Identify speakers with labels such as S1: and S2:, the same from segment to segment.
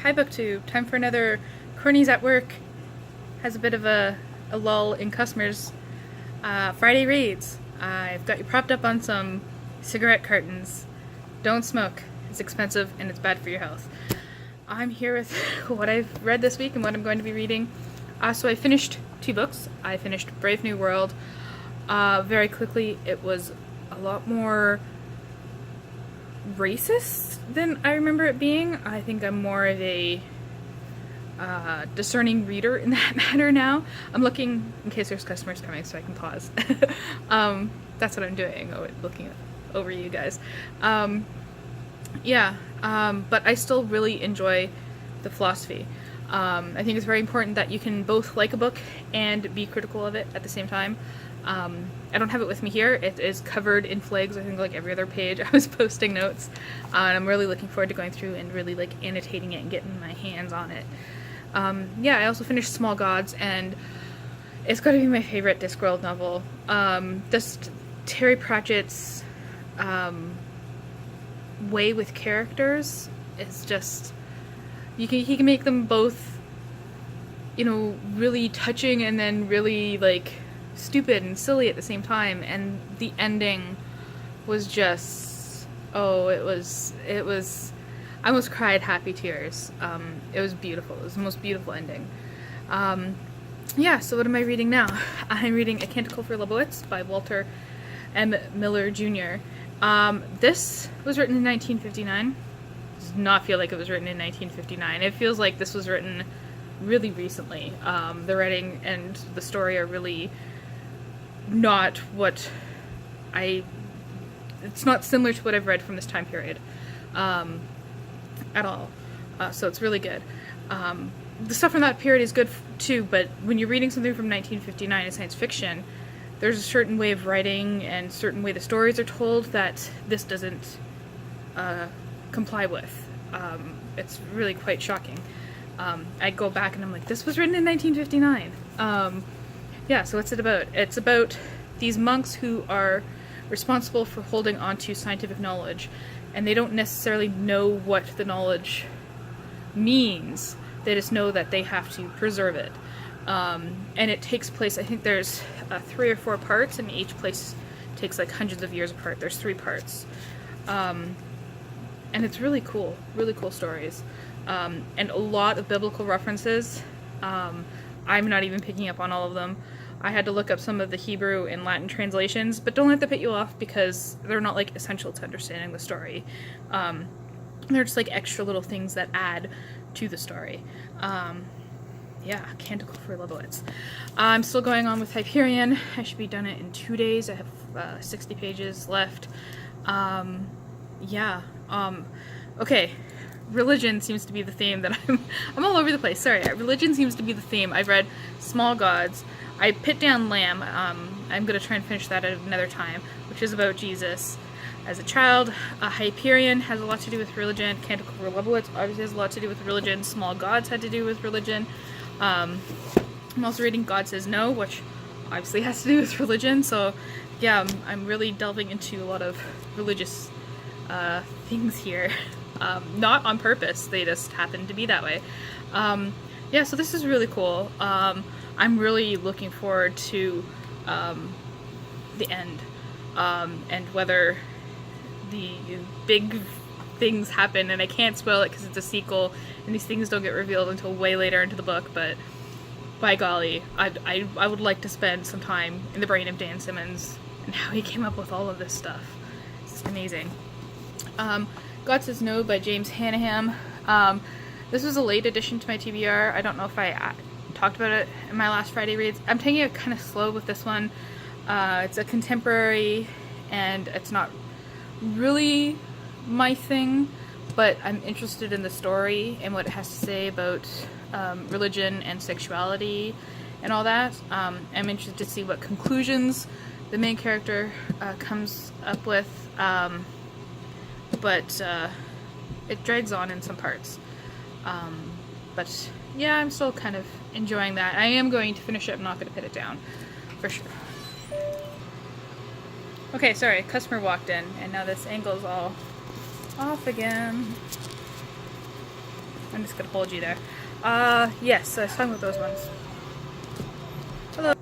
S1: Hi BookTube, time for another Cronies at Work. Has a bit of a lull in customers. Friday reads. I've got you propped up on some cigarette cartons. Don't smoke. It's expensive and it's bad for your health. I'm here with what I've read this week and what I'm going to be reading. So I finished 2 books. I finished Brave New World. Very quickly, it was a lot more racist than I remember it being. I think I'm more of a discerning reader in that matter now. I'm looking in case there's customers coming so I can pause. That's what I'm doing, looking over you guys. But I still really enjoy the philosophy. I think it's very important that you can both like a book and be critical of it at the same time. I don't have it with me here. It is covered in flags, I think, like every other page. I was posting notes, and I'm really looking forward to going through and really like annotating it and getting my hands on it. I also finished Small Gods, and it's got to be my favorite Discworld novel. Just Terry Pratchett's way with characters is just, he can make them both, really touching and then really like stupid and silly at the same time, and the ending was just, it was I almost cried happy tears. It was beautiful. It was the most beautiful ending. So what am I reading now? I'm reading A Canticle for Leibowitz by Walter M. Miller Jr. This was written in 1959. Does not feel like it was written in 1959. It feels like this was written really recently. The writing and the story are really not it's not similar to what I've read from this time period at all. So it's really good. The stuff from that period is good too, but when you're reading something from 1959 in science fiction, there's a certain way of writing and a certain way the stories are told that this doesn't comply with. It's really quite shocking. I go back and I'm like, this was written in 1959. So what's it about? It's about these monks who are responsible for holding on to scientific knowledge, and they don't necessarily know what the knowledge means. They just know that they have to preserve it. And it takes place, I think there's 3 or 4 parts, and each place takes like hundreds of years apart. There's 3 parts. And it's really cool stories. And a lot of biblical references. I'm not even picking up on all of them. I had to look up some of the Hebrew and Latin translations, but don't let that put you off because they're not like essential to understanding the story. They're just like extra little things that add to the story. Canticle for Leibowitz. I'm still going on with Hyperion. I should be done it in 2 days. I have 60 pages left. Okay. Religion seems to be the theme that I'm all over the place. Sorry, religion seems to be the theme. I've read Small Gods. I put down Lamb. I'm going to try and finish that at another time, which is about Jesus as a child. Hyperion has a lot to do with religion. Canticle for Leibowitz obviously has a lot to do with religion. Small Gods had to do with religion. I'm also reading God Says No, which obviously has to do with religion. So yeah, I'm really delving into a lot of religious things here. Not on purpose, they just happen to be that way. So this is really cool. I'm really looking forward to the end, and whether the big things happen, and I can't spoil it because it's a sequel, and these things don't get revealed until way later into the book, but by golly, I would like to spend some time in the brain of Dan Simmons and how he came up with all of this stuff. It's amazing. God Says No by James Hannaham. This was a late addition to my TBR. I don't know if I talked about it in my last Friday reads. I'm taking it kind of slow with this one. It's a contemporary, and it's not really my thing, but I'm interested in the story and what it has to say about religion and sexuality and all that. I'm interested to see what conclusions the main character comes up with. But it drags on in some parts. I'm still kind of enjoying that. I am going to finish it. I'm not going to put it down, for sure. Okay, sorry, a customer walked in, and now this angle's all off again. I'm just gonna hold you there. Yes, I was talking about those ones. Hello.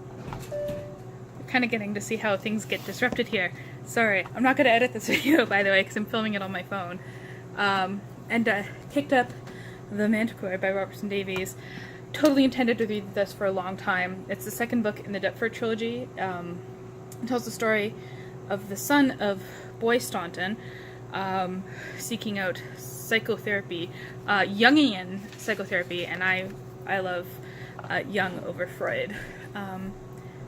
S1: You're kind of getting to see how things get disrupted here. Sorry, I'm not gonna edit this video, by the way, because I'm filming it on my phone. And picked up The Manticore by Robertson Davies. Totally intended to read this for a long time. It's the second book in the Deptford trilogy. It tells the story of the son of Boy Staunton seeking out psychotherapy, Jungian psychotherapy, and I love Jung over Freud.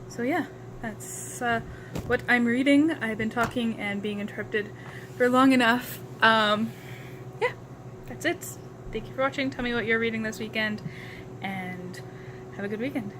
S1: So yeah, that's what I'm reading. I've been talking and being interrupted for long enough. Yeah, that's it. Thank you for watching. Tell me what you're reading this weekend, and have a good weekend.